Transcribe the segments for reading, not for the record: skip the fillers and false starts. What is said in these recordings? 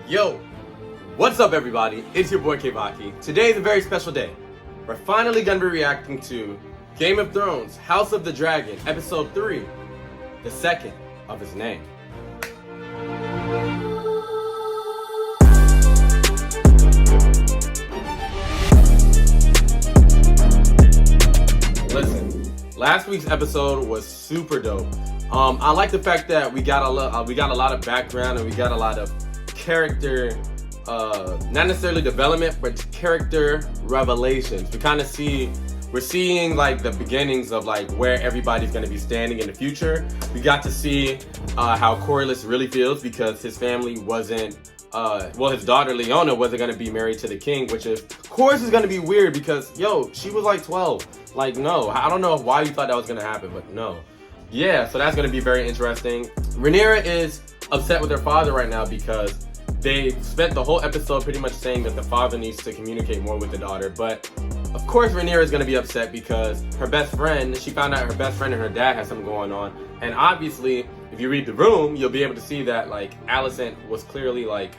Yo, what's up everybody? It's your boy KEVAKI. Today is a very special day. We're finally gonna be reacting to Game of Thrones, House of the Dragon, Episode 3, the second of his name. Listen, last week's episode was super dope. I like the fact that we got a lot of background and we got a lot of character, not necessarily development, but character revelations. We're seeing like the beginnings of like where everybody's gonna be standing in the future. We got to see how Corlys really feels because his family wasn't, his daughter Leona wasn't gonna be married to the king, which of course is gonna be weird because, yo, she was like 12. Like, no, I don't know why you thought that was gonna happen, but no. Yeah, so that's gonna be very interesting. Rhaenyra is upset with her father right now because they spent the whole episode pretty much saying that the father needs to communicate more with the daughter, but of course Rhaenyra is gonna be upset because her best friend, she found out her best friend and her dad has something going on, and obviously, if you read the room, you'll be able to see that like Alicent was clearly like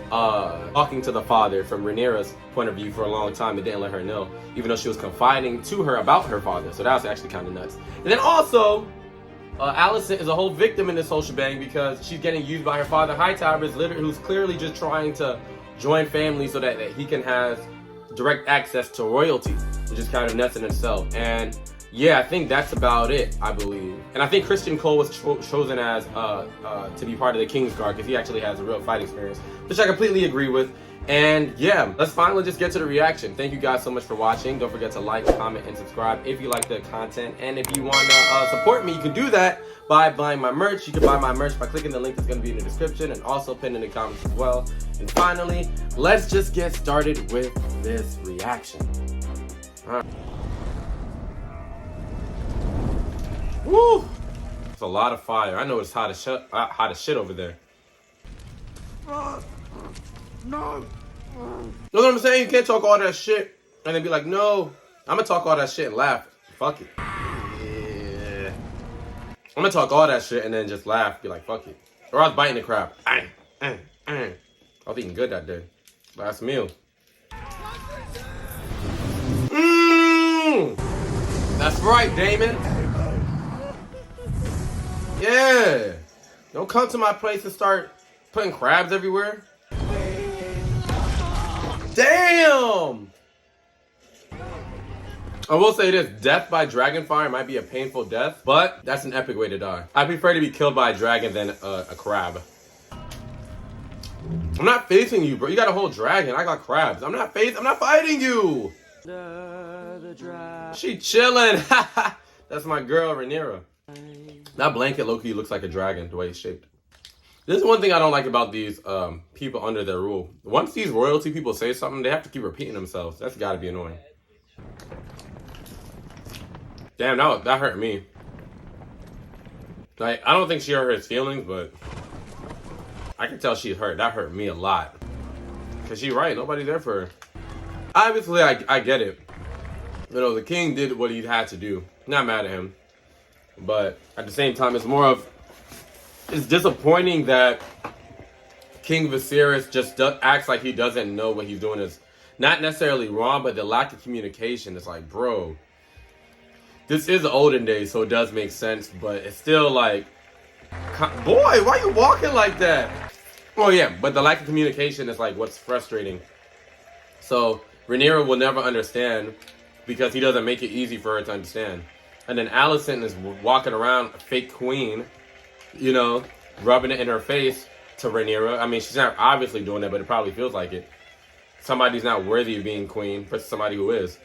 talking to the father from Rhaenyra's point of view for a long time and didn't let her know, even though she was confiding to her about her father. So that was actually kind of nuts. And then also, Alicent is a whole victim in this whole shebang because she's getting used by her father, Hightower, who's clearly just trying to join family so that he can have direct access to royalty, which is kind of nuts in itself. And yeah, I think that's about it, I believe. And I think Christian Cole was chosen as to be part of the Kingsguard because he actually has a real fight experience, which I completely agree with. And yeah, let's finally just get to the reaction. Thank you guys so much for watching. Don't forget to like, comment, and subscribe if you like the content. And if you want to support me, you can do that by buying my merch. You can buy my merch by clicking the link that's going to be in the description and also pinned in the comments as well. And finally, let's just get started with this reaction. All right. Woo! It's a lot of fire. I know it's hot as shit over there. No. You know what I'm saying? You can't talk all that shit and then be like, no, I'm gonna talk all that shit and laugh. Fuck it. Yeah. I'm gonna talk all that shit and then just laugh, be like, fuck it. Or I was biting the crab. I was eating good that day. Last meal. That's right, Damon. Yeah. Don't come to my place and start putting crabs everywhere. Damn! I will say this, death by dragonfire might be a painful death, but that's an epic way to die. I prefer to be killed by a dragon than a crab. I'm not facing you, bro. You got a whole dragon. I got crabs. I'm not fighting you. She chilling. That's my girl, Rhaenyra. That blanket low-key looks like a dragon, the way it's shaped. This is one thing I don't like about these people under their rule. Once these royalty people say something, they have to keep repeating themselves. That's gotta be annoying. Damn, that hurt me. Like, I don't think she hurt his feelings, but I can tell she's hurt. That hurt me a lot. Cause she's right, nobody's there for her. Obviously, I get it. You know, the king did what he had to do. Not mad at him. But at the same time, it's disappointing that King Viserys just acts like he doesn't know what he's doing is not necessarily wrong, but the lack of communication is like, bro, this is the olden days, so it does make sense, but it's still like, boy, why are you walking like that? Oh yeah, but the lack of communication is like what's frustrating. So Rhaenyra will never understand because he doesn't make it easy for her to understand. And then Alicent is walking around a fake queen, you know, rubbing it in her face to Rhaenyra. I mean, she's not obviously doing it, but it probably feels like it. Somebody's not worthy of being queen versus somebody who is.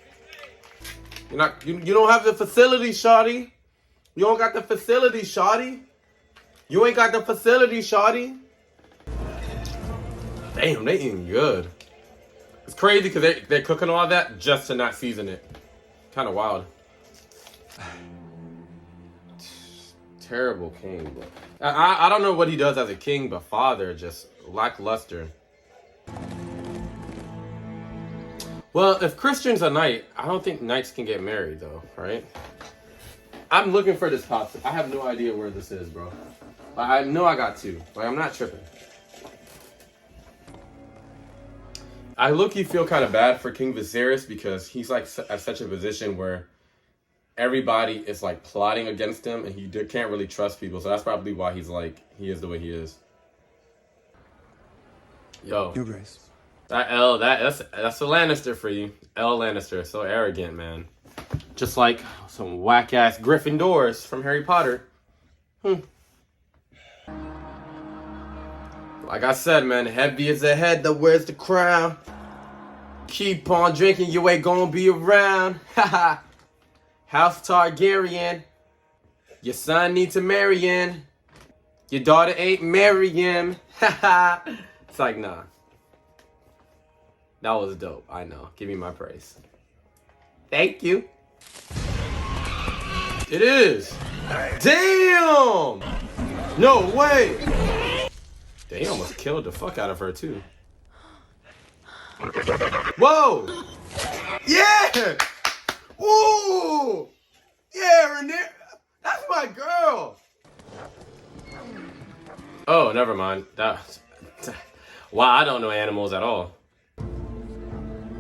You don't have the facility, shawty. You don't got the facility, shawty. You ain't got the facility, shawty. Damn, they eating good. It's crazy because they're cooking all that just to not season it. Kind of wild. Terrible king, bro. I don't know what he does as a king, but father, just lackluster. Well, if Christian's a knight, I don't think knights can get married, though, right? I'm looking for this pop. I have no idea where this is, bro. I know I got two. Like, I'm not tripping. I low-key feel kind of bad for King Viserys because he's like at such a position where everybody is like plotting against him, and he can't really trust people. So that's probably why he's like he is the way he is. Yo, Your Grace. that L, that's a Lannister for you. L Lannister, so arrogant, man. Just like some whack-ass Gryffindors from Harry Potter. Like I said, man, heavy is the head that wears the crown. Keep on drinking, you ain't gonna be around. Haha. House Targaryen. Your son needs to marry in. Your daughter ain't marrying. Haha. It's like, nah. That was dope. I know. Give me my praise. Thank you. It is. Damn! No way! They almost killed the fuck out of her, too. Whoa! Yeah! Ooh! Yeah, Rhaenyra! That's my girl! Oh, never mind. Wow, I don't know animals at all.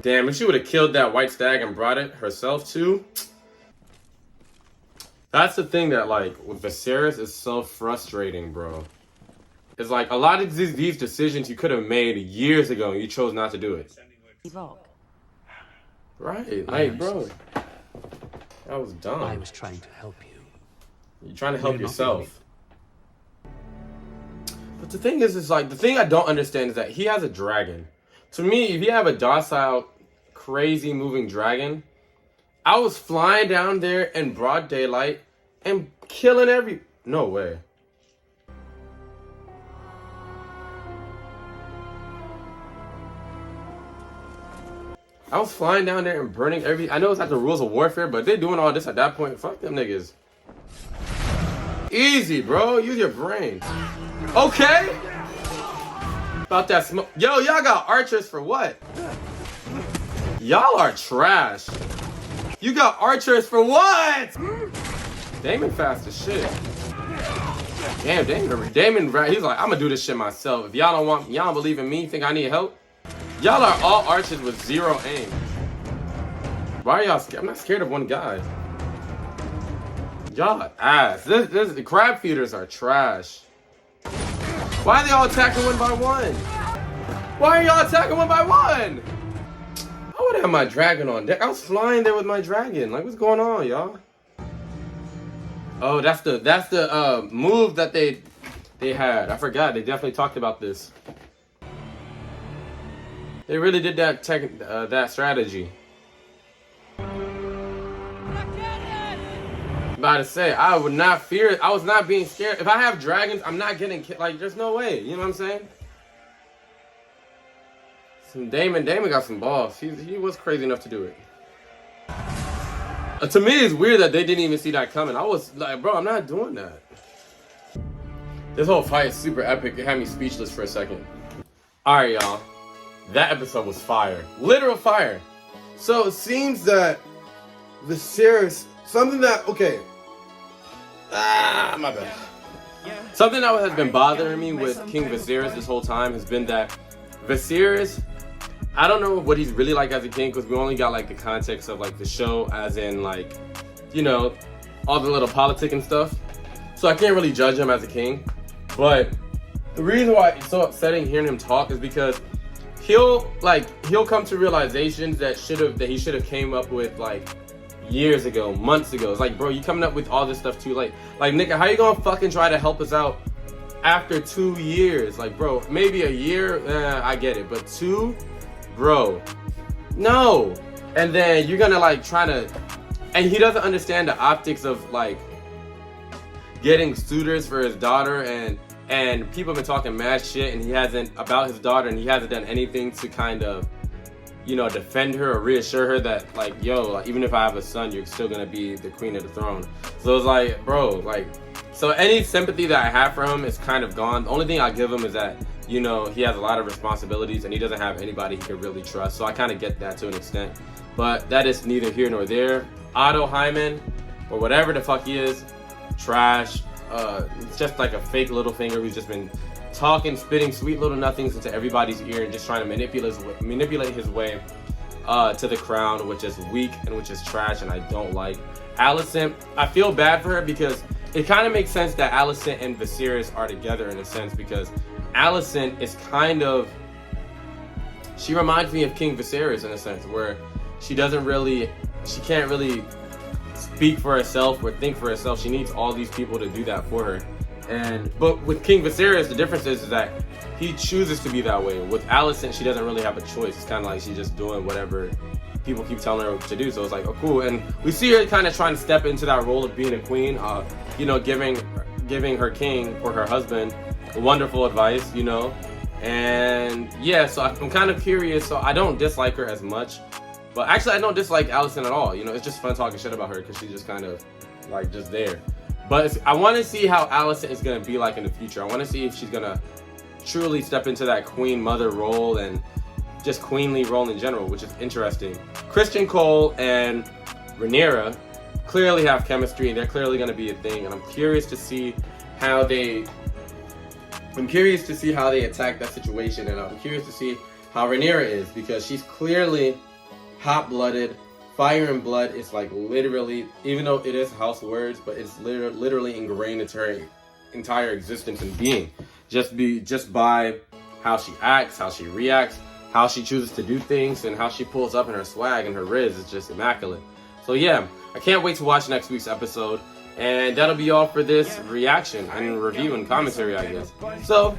Damn, if she would have killed that white stag and brought it herself, too. That's the thing that, like, with Viserys is so frustrating, bro. It's like, a lot of these decisions you could have made years ago and you chose not to do it. Right, like, bro. That was dumb. I was trying to help you. You're trying to help yourself. But the thing is like, the thing I don't understand is that he has a dragon. To me, if you have a docile, crazy moving dragon, I was flying down there in broad daylight and killing no way. I was flying down there and burning I know it's not the rules of warfare, but they're doing all this at that point. Fuck them niggas. Easy, bro. Use your brain. Okay. About that smoke. Yo, y'all got archers for what? Y'all are trash. You got archers for what? Daemon fast as shit. Damn, Daemon, he's like, I'm gonna do this shit myself. If y'all don't believe in me, think I need help? Y'all are all archers with 0 aim. Why are y'all scared? I'm not scared of one guy. Y'all ass. The crab feeders are trash. Why are they all attacking one by one? Why are y'all attacking one by one? I would have my dragon on deck. I was flying there with my dragon. Like, what's going on, y'all? Oh, that's the move that they had. I forgot. They definitely talked about this. They really did that strategy. About to say, I would not fear it. I was not being scared. If I have dragons, I'm not getting killed. Like, there's no way. You know what I'm saying? Daemon got some balls. He was crazy enough to do it. To me, it's weird that they didn't even see that coming. I was like, bro, I'm not doing that. This whole fight is super epic. It had me speechless for a second. All right, y'all. That episode was fire. Literal fire. So it seems that Viserys, something that, okay. My bad. Something that has been bothering me with King Viserys this whole time has been that Viserys, I don't know what he's really like as a king, because we only got like the context of like the show, as in like, you know, all the little politic and stuff. So I can't really judge him as a king. But the reason why it's so upsetting hearing him talk is because he'll come to realizations that he should have came up with like years ago, months ago. It's like, bro, you coming up with all this stuff too late. Like, nigga, how you gonna fucking try to help us out after 2 years? Like, bro, maybe a year, I get it, but 2, bro, no. And then you're gonna like try to, and he doesn't understand the optics of like getting suitors for his daughter, and people have been talking mad shit, and he hasn't about his daughter, and he hasn't done anything to kind of, you know, defend her or reassure her that like, yo, like, even if I have a son, you're still gonna be the queen of the throne. So it's like, bro, like, so any sympathy that I have for him is kind of gone. The only thing I give him is that, you know, he has a lot of responsibilities and he doesn't have anybody he can really trust. So I kind of get that to an extent, but that is neither here nor there. Otto Hyman, or whatever the fuck he is, trash. It's just like a fake Littlefinger who's just been talking, spitting sweet little nothings into everybody's ear and just trying to manipulate his way to the crown, which is weak and which is trash, and I don't like. Alicent, I feel bad for her because it kind of makes sense that Alicent and Viserys are together in a sense, because Alicent is kind of, she reminds me of King Viserys in a sense, where she can't really speak for herself or think for herself. She needs all these people to do that for her. But with King Viserys, the difference is that he chooses to be that way. With Alicent, she doesn't really have a choice. It's kind of like she's just doing whatever people keep telling her to do. So it's like, oh, cool. And we see her kind of trying to step into that role of being a queen, you know, giving her king or her husband wonderful advice, you know. And yeah, so I'm kind of curious. So I don't dislike her as much, but actually I don't dislike Alicent at all. You know, it's just fun talking shit about her because she's just kind of like just there. But I want to see how Alicent is going to be like in the future. I want to see if she's going to truly step into that queen mother role and just queenly role in general, which is interesting. Christian Cole and Rhaenyra clearly have chemistry, and they're clearly going to be a thing. And I'm curious to see how they attack that situation, and I'm curious to see how Rhaenyra is, because she's clearly hot-blooded. Fire and blood is like literally, even though it is house words, but it's literally ingrained into her entire existence and being. Just by how she acts, how she reacts, how she chooses to do things, and how she pulls up in her swag and her riz is just immaculate. So yeah, I can't wait to watch next week's episode. And that'll be all for this reaction and review and commentary, I guess. So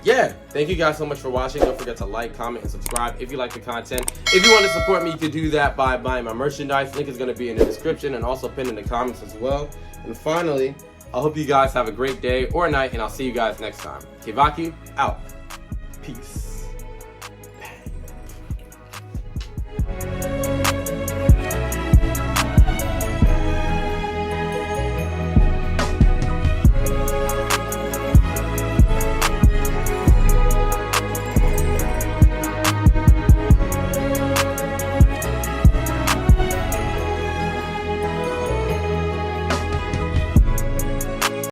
yeah, thank you guys so much for watching. Don't forget to like, comment, and subscribe if you like the content. If you want to support me, you can do that by buying my merchandise. Link is going to be in the description and also pinned in the comments as well. And finally, I hope you guys have a great day or night, and I'll see you guys next time. KEVAKI out. Peace.